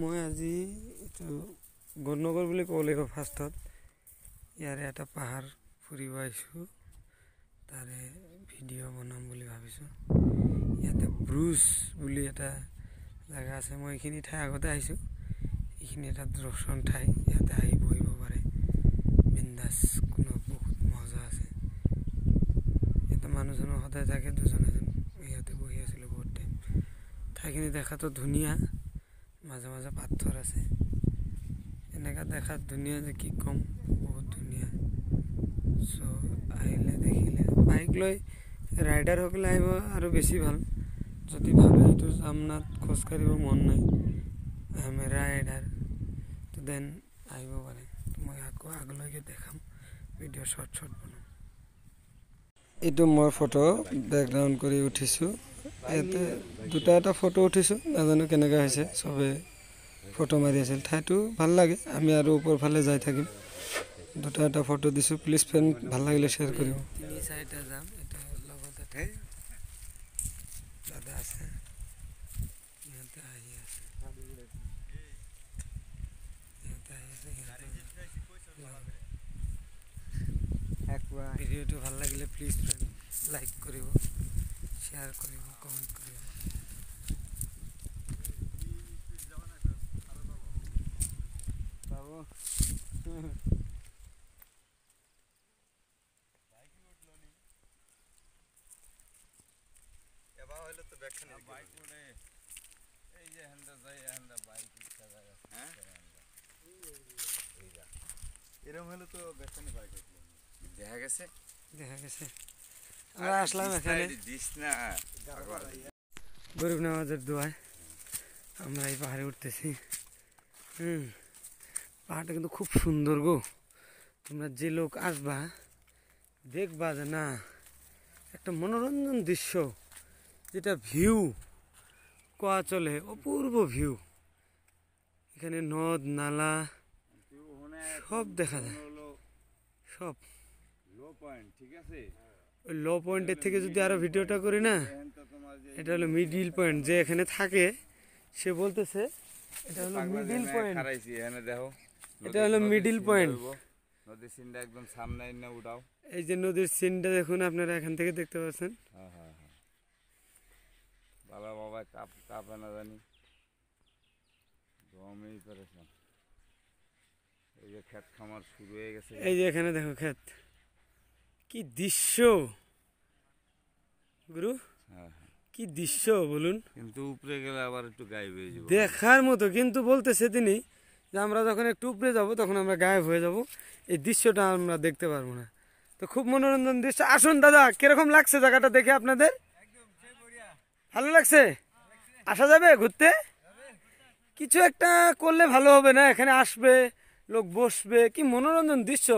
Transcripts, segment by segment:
মই আজি এইটো গড়নগৰ বুলি ক'ব লাগিব ফাৰ্ষ্টত। ইয়াৰে এটা পাহাৰ ফুৰিব আহিছোঁ, তাৰে ভিডিঅ' বনাম বুলি ভাবিছোঁ। ইয়াতে ব্ৰুজ বুলি এটা জেগা আছে, মই এইখিনি ঠাই আগতে আহিছোঁ। এইখিনি এটা দৰ্শন ঠাই, ইয়াতে আহি বহিব পাৰে বিন্দাছ, কোনো বহুত মজা আছে। ইয়াতে মানুহজনৰ সদায় থাকে, দুজন এজন। ইয়াতে বহি আছিলোঁ বহুত টাইম। ঠাইখিনি দেখাতো ধুনীয়া, মাজে মাজে পাথৰ আছে। এনেকা দেখাত ধুনীয়া যে কি ক'ম, বহুত ধুনীয়া। চ' আহিলে দেখিলে বাইক লৈ ৰাইডাৰসকলে আহিব আৰু বেছি ভাল। যদি ভাবে এইটো জামনাত খোজকাঢ়িব মন নাই, আমি ৰাইডাৰ, তো দেন আহিব পাৰে। মই আকৌ আগলৈকে দেখাম, ভিডিঅ' শ্বৰ্ট বনাম। এইটো মই ফটো বেকগ্ৰাউণ্ড কৰি উঠিছোঁ। ইয়াতে দুটা এটা ফটো উঠিছোঁ, নাজানো কেনেকুৱা হৈছে। চবে ফটো মাৰি আছিল, ঠাইটো ভাল লাগে। আমি আৰু ওপৰ ফালে যাই থাকিম। দুটা এটা ফটো দিছোঁ, প্লিজ ফ্ৰেণ্ড, ভাল লাগিলে শ্বেয়াৰ কৰিব। 3-4টা যাম, এইটো লগতে দাদা আছে, ইহঁতে আহি আছে। ভিডিঅ'টো ভাল লাগিলে প্লিজ ফ্ৰেণ্ড লাইক কৰিব, শ্বেয়াৰ কৰিব, কমেণ্ট কৰিব। দেখা গেছে আমরা আসলাম এখানে গরিব নামাজের দোয়ায় আমরা এই পাহাড়ে উঠতেছি। পাহাড়টা কিন্তু খুব সুন্দর গো। তোমরা যে লোক আসবা দেখবা যে না একটা মনোরঞ্জন দৃশ্য, যেটা ভিউ কোয়া চলে, অপূর্ব ভিউ। এখানে নদ নালা সব দেখা যায়, সব ওই লো পয়েন্টের থেকে যদি আরো ভিডিওটা করি না, এটা হলো মিডিল পয়েন্ট। যে এখানে থাকে সে বলতেছে এটা হলো মিডিল পয়েন্ট, এটা হলো মিডিল পয়েন্ট। নদীর সিনটা একদম সামনে এনে উঠাও। এই যে নদীর সিনটা দেখুন, আপনারা এখান থেকে দেখতে পাচ্ছেন। বাবা বাবা কাপে না জানি দমেই পেরেছেন। এই যে ক্ষেত খামার শুরু হয়ে গেছে। এই যে এখানে দেখো ক্ষেত, কি দৃশ্য গুরু, কি দৃশ্য বলুন। কিন্তু উপরে গেলে আবার একটু গায়েব হয়ে যাবো, দেখার মতো। কিন্তু বলতেছে তিনি যে আমরা যখন একটু উপরে যাব তখন আমরা গায়েব হয়ে যাব, এই দৃশ্যটা আমরা দেখতে পারবো না। তো খুব মনোরঞ্জন দৃশ্য। আসুন দাদা, কিরকম লাগছে জায়গাটা দেখে আপনাদের? ভালো লাগছে? আসা যাবে ঘুরতে? কিছু একটা করলে ভালো হবে না? এখানে আসবে লোক, বসবে, কি মনোরঞ্জন দৃশ্য।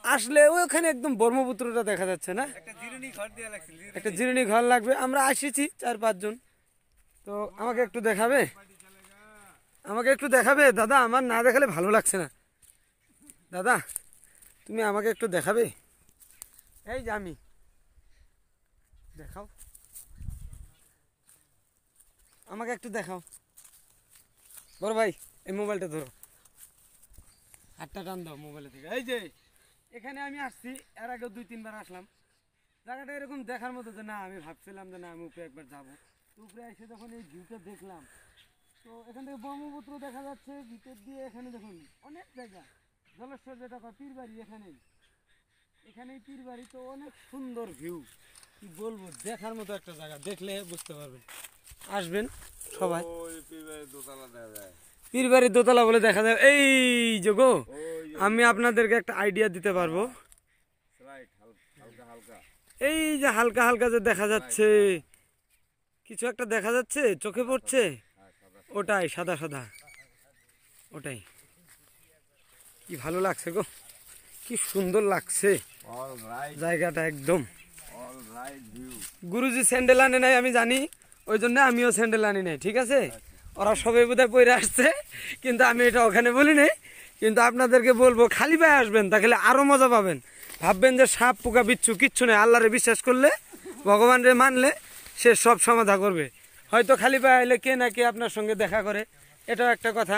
আসলে ওখানে একদম ব্রহ্মপুত্রটা দেখা যাচ্ছে না, একটা জিরানি ঘর লাগবে। আমরা আসিছি 4-5 জন। তো আমাকে একটু দেখাবে, আমাকে একটু দেখাবে দাদা? আমার না দেখালে ভালো লাগছে না। দাদা তুমি আমাকে একটু দেখাবে? এই যে আমি, দেখাও আমাকে একটু দেখাও। বড় ভাই এই মোবাইলটা ধরো, হাতটা টান দাও মোবাইলের থেকে। এই যে এখানে আমি আসছি, এর আগে 2-3 বার আসলাম। জায়গাটা এরকম দেখার মতো যে না, আমি ভাবছিলাম যে না আমি উপরে একবার যাবো। তো উপরে এসে যখন এই ভিউটা দেখলাম, তো এখান থেকে ব্রহ্মপুত্র দেখা যাচ্ছে ভিতর দিয়ে। এখানে দেখুন অনেক জায়গা, জলেশ্বর যেটা পীরবাড়ি, এখানেই পীরবাড়ি। তো অনেক সুন্দর ভিউ, কি বলবো, দেখার মতো একটা জায়গা। দেখলে বুঝতে পারবেন, আসবেন সবাই। পীরবাড়ির দোতলা বলে দেখা যায়। এই যে গো, আমি আপনাদেরকে একটা আইডিয়া দিতে পারবো। এই যে হালকা হালকা যে দেখা যাচ্ছে, কিছু একটা দেখা যাচ্ছে, চোখে পড়ছে, ওটাই সাদা সাদা, ওটাই। কি ভালো লাগছে গো, কি সুন্দর লাগছে জায়গাটা একদম। গুরুজি স্যান্ডেল আনে নাই আমি জানি, ওই জন্য আমিও স্যান্ডেল আনি নাই, ঠিক আছে? ওরা সবাই বোধহয় পরে আসছে, কিন্তু আমি এটা ওখানে বলি নাই। কিন্তু আপনাদেরকে বলবো, খালি পায়ে আসবেন, তাহলে আরো মজা পাবেন। ভাববেন যে সাপ পোকা বিচ্ছু কিচ্ছু নেই। আল্লাহরে বিশ্বাস করলে, ভগবানরে মানলে, সে সব সমাধান করবে। হয়তো খালি পায়ে আইলে কে না কে আপনার সঙ্গে দেখা করে, এটাও একটা কথা,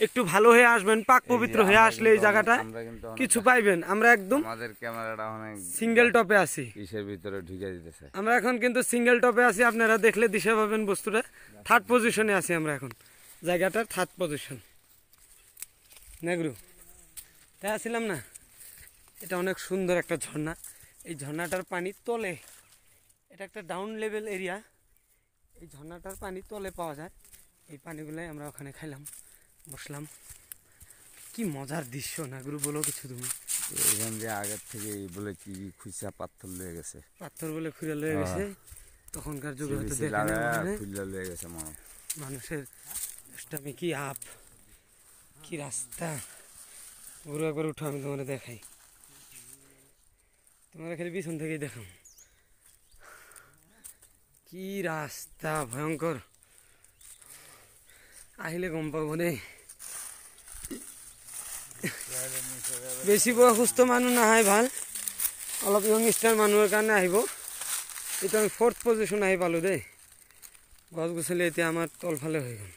একটু ভালো হয়ে আসবেন, পাক পবিত্র হয়ে আসলে এই জায়গাটা আমরা কিন্তু কিছু পাইবেন। আমরা একদম আমাদের ক্যামেরাটা অনেক সিঙ্গেল টপে আছি, ইসের ভিতরে ঢুকে দিতেছে। আমরা এখন কিন্তু সিঙ্গেল টপে আছি, আপনারা দেখলে দিশা পাবেন বস্তুটা। থার্ড পজিশনে আছি আমরা এখন, জায়গাটার থার্ড পজিশন। নেগ্রু তাই আসছিলাম না, এটা অনেক সুন্দর একটা ঝর্ণা। এই ঝর্ণাটার পানি তলে, এটা একটা ডাউন লেভেল এরিয়া, এই ঝর্ণাটার পানি তলে পাওয়া যায়। এই পানিগুলাই আমরা ওখানে খাইলাম, বসলাম। কি মজার দৃশ্য নাগরু, বলো কিছু তুমি। এখান দিয়ে আগের থেকে বলে কি খুঁজা পাথর লয়ে গেছে, পাথর বলে খুঁড়ে লয়ে গেছে, তখনকার যুগে হয়তো দেখে খুঁজা লয়ে গেছে মানুষের দুষ্টামি। কি আপ, কি রাস্তা, গুরু একবার উঠো, আমি তোমার দেখাই, তোমরা খালি পিছন থেকেই দেখো কি রাস্তা ভয়ঙ্কর। আহিলে গম পাব রে, বেছি বয়সস্থ মানুহ নাহে ভাল, অলপ ইয়ংষ্টাৰ মানুহৰ কাৰণে আহিব। এইটো আমি 4th পজিশ্যন আহি পালোঁ দেই, গছ গছলি এতিয়া আমাৰ তলফালে হৈ গ'ল।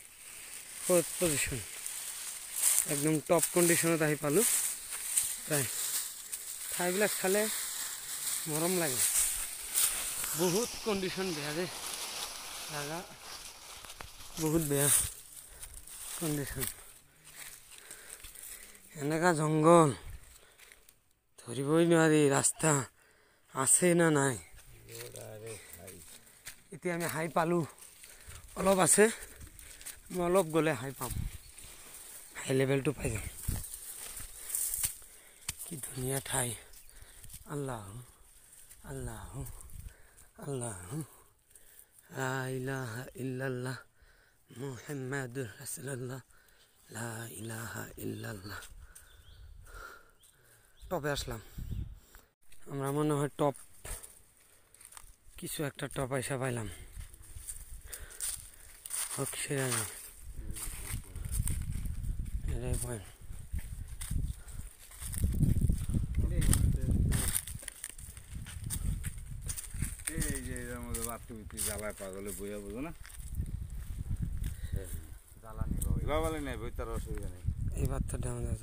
4th পজিশ্যন একদম টপ কণ্ডিশ্যনত আহি পালোঁ। প্ৰায় ঠাইবিলাক চালে মৰম লাগে, বহুত কণ্ডিশ্যন বেয়া দেই, জাগা বহুত বেয়া কণ্ডিশ্যন। এনেকা জংঘল ধৰিবই নোৱাৰি, ৰাস্তা আছে না নাই। এতিয়া আমি হাই পালোঁ, অলপ আছে, মই অলপ গ'লে হাই পাম, হাই লেভেলটো পাই যাম। কি ধুনীয়া ঠাই, আল্লাহ আল্লাহ আল্লাহ লা ইলাহা ইল্লাল্লাহ মুহাম্মাদুৰ ৰাসূলুল্লাহ লা ইলাহা ইল্লাল্লাহ। টপে আসলাম আমরা, মনে হয় টপ কিছু একটা টপ আইসা পাইলাম। হোক সেরা না, এটাই পয়েন্ট। এই যে এর মধ্যে বাথরুম জ্বালায় পাগলে বইয়া, বুঝো না, জ্বালানি বাবালে নেই বই, তার অসুবিধা নেই। এই বাচ্চাটা আমাদের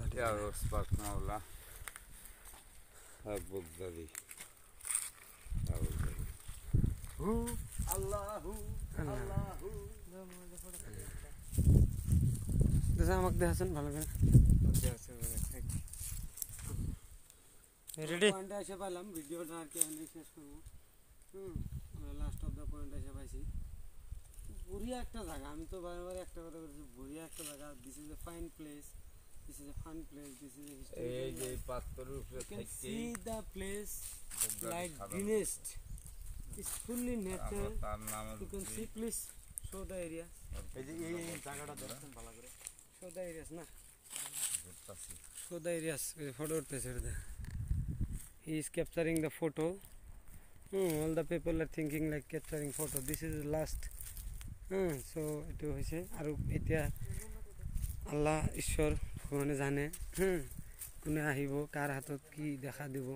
স্পার্ক মাওলা বগদাদি আমাকে দেখাচ্ছেন ভালো করে। রেডি পয়েন্টে এসে পাইলাম, ভিডিওটা আর কি এখানে শেষ করবো। লাস্ট অফ দ্য পয়েন্ট এসে পাইছি। বড়িয়া একটা জায়গা, আমি তো বারবার একটা কথা বলছি, বড়িয়া একটা জায়গা। This is a fine place, this is a fun place, this is a historical. এই যে পাথরের উপরে থেকে see the place like greenest, is fully nature. তার নাম you can see, please show the area. এই যে এই জায়গাটা দেখছেন ভালো করে, শো দ্য এরিয়াস না, শো দ্য এরিয়াস। ফটো উঠতেছে ওটা, he is capturing the photo. all the people are thinking like capturing photo. This is last. So এটো হৈছে আৰু এতিয়া আল্লাহ ঈশ্বৰ ভগৱানে জানে কোনে আহিব, কাৰ হাতত কি দেখা দিব,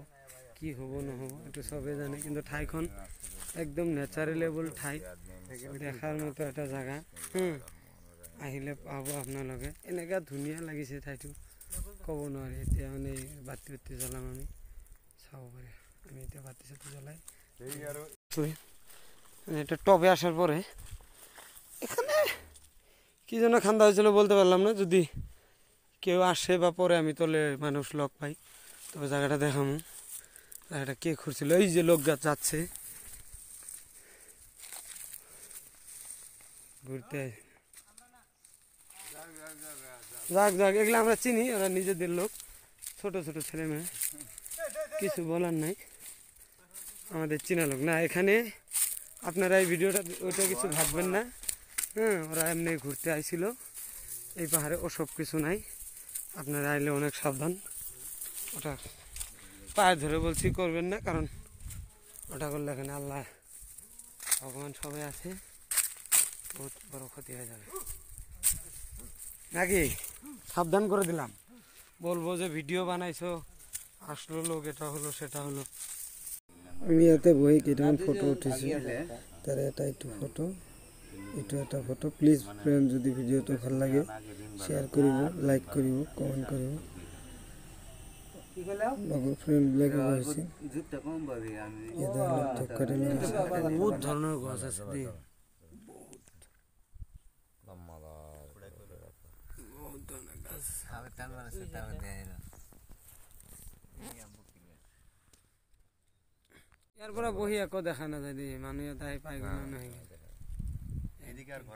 কি হ'ব নহ'ব, এইটো চবেই জানে। কিন্তু ঠাইখন একদম নেচাৰেলেবল ঠাই, দেখাৰ মতো এটা জাগা। আহিলে পাব আপোনালোকে, এনেকুৱা ধুনীয়া লাগিছে ঠাইটো, ক'ব নোৱাৰি। এতিয়া মানে বাতি বাতি জ্বলাম আমি, চাব পাৰি। আমি এতিয়া বাতি চাতি জ্বলাই এটা টপে আসার পরে এখানে কি যেন খান্দা হয়েছিল বলতে পারলাম না। যদি কেউ আসে বা পরে আমি তলে মানুষ লগ পাই, তবে জায়গাটা দেখামো, জায়গাটা কে খুঁড়ছিল। এই যে লোক যাচ্ছে ঘুরতে, যাক যাক, এগুলো আমরা চিনি, ওরা নিজেদের লোক, ছোট ছোট ছেলে মেয়ে, কিছু বলার নাই, আমাদের চিনা লোক না। এখানে আপনারা এই ভিডিওটা ওইটা কিছু ভাববেন না, ওরা এমনি ঘুরতে আইছিল এই পাহাড়ে, ওসব কিছু নাই। আপনারা আইলে অনেক সাবধান, ওটা পায়ে ধরে বলছি করবেন না, কারণ ওটা করলে এখানে আল্লাহ ভগবান সবাই আছে, বহুত বড় ক্ষতি হয়ে যাবে নাকি। সাবধান করে দিলাম, বলবো যে ভিডিও বানাইছো, আসলো লোক, এটা হলো সেটা হলো। আমি ইয়াতে বহি কেইটামান ফটো উঠিছো, তার এটা একটু ফটো এইটো এটা ফটো প্লিজ ফ্ৰেণ্ড যদি ভিডিঅ'টো ভাল লাগে শ্বেয়াৰ কৰিব লাইক কৰিব কমেণ্ট কৰিব লগৰ ফ্ৰেণ্ডবিলাকে কৈছে ইয়াতে অলপ ধূপকাঠি লগাইছে বহুত ধৰণৰ গছ আছে দেই বহুত ধৰণৰ গছ ইয়াৰ পৰা বহি আকৌ দেখা নাযায় দেই মানুহ এটা আহি পাই গ'ল নহয়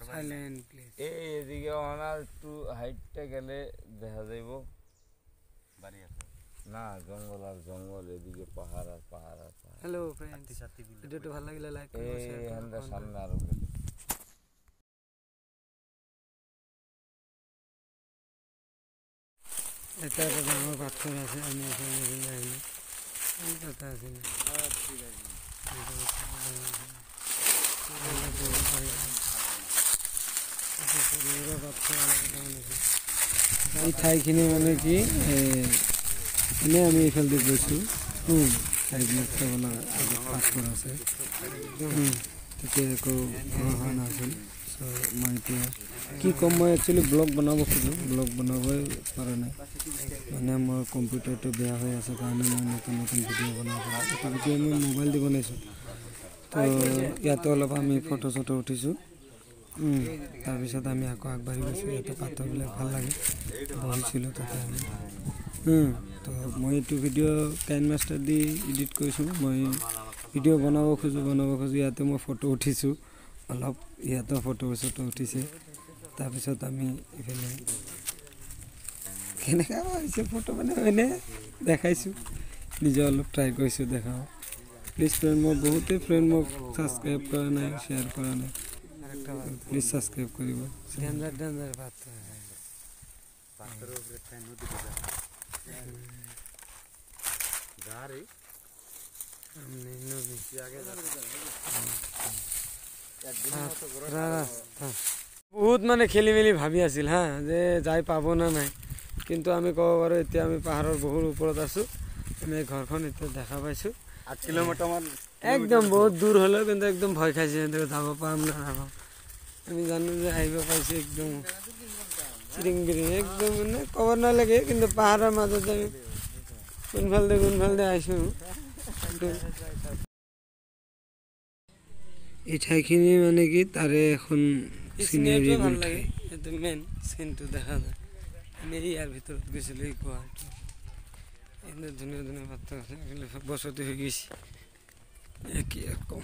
সাইলেণ্ট প্লেচ এদিকে অনারটু হাইটটা গেলে দেখা যাইব না জঙ্গল আর জঙ্গল এদিকে পাহাড় আর পাহাড় আর পাহাড় হ্যালো ফ্রেন্ডস ভিডিওটো ভাল লাগিলে লাইক করুন শেয়ার এই করুন সামনে আরো এটা একটা ডাঙর পাথর আছে আমি এখানে যাইনি এই কথা আছে না ঠিক আছে এই ঠাইখিনি মানে কি এনে আমি এইফালে গৈছোঁ ঠাইবিলাক চাবলৈ আগত পাথৰ আছে তেতিয়া একো হোৱা নাছিল চ' মই এতিয়া কি ক'ম মই একচুৱেলি ব্লগ বনাব খোজোঁ ব্লগ বনাবই পৰা নাই মানে মোৰ কম্পিউটাৰটো বেয়া হৈ আছে কাৰণে মই নতুন নতুন ভিডিঅ' বনাব পৰা এটা ভিডিঅ' মই মোবাইল দি বনাইছোঁ তো ইয়াতে অলপ আমি ফটো চটো উঠিছোঁ তাৰপিছত আমি আকৌ আগবাঢ়ি গৈছোঁ ইয়াতে পাথৰবিলাক ভাল লাগে বহিছিলোঁ তাতে আমি তো মই এইটো ভিডিঅ' কাইন মাষ্টাৰ দি এডিট কৰিছোঁ মই ভিডিঅ' বনাব খোজোঁ ইয়াতে মই ফটো উঠিছোঁ অলপ ইয়াতো ফটো চটো উঠিছে তাৰপিছত আমি ইফালে কেনেকুৱা হৈছে ফটো মানে এনে দেখাইছোঁ নিজে অলপ ট্ৰাই কৰিছোঁ দেখাওঁ প্লিজ ফ্ৰেণ্ড মই বহুতেই ফ্ৰেণ্ড মোক ছাবস্ক্ৰাইব কৰা নাই শ্বেয়াৰ কৰা নাই প্লিজ ছাবস্ক্ৰাইব কৰিব বহুত মানে খেলি মেলি ভাবি আছিল হা যে যাই পাব না নাই কিন্তু আমি ক'ব পাৰোঁ এতিয়া আমি পাহাৰৰ বহুত ওপৰত আছোঁ আমি ঘৰখন এতিয়া দেখা পাইছোঁ 8 কিলোমিটাৰমান একদম বহুত দূৰ হ'লেও কিন্তু একদম ভয় খাইছে যাব পাম না নাপাম আমি জানো যে আহিব পাইছোঁ একদম চিৰিং বিৰিং একদম মানে ক'ব নালাগে কিন্তু পাহাৰৰ মাজত আমি কোনফালে আহিছোঁ কিন্তু এই ঠাইখিনি মানে কি তাৰে এখন চিনেৰি ভাল লাগে এইটো মেইন চিনটো দেখা যায় আমি ইয়াৰ ভিতৰত গৈছিলোঁ এই পাহাৰটো এনে ধুনীয়া পাথৰ আছে বছৰটো হৈ গৈছে কি কম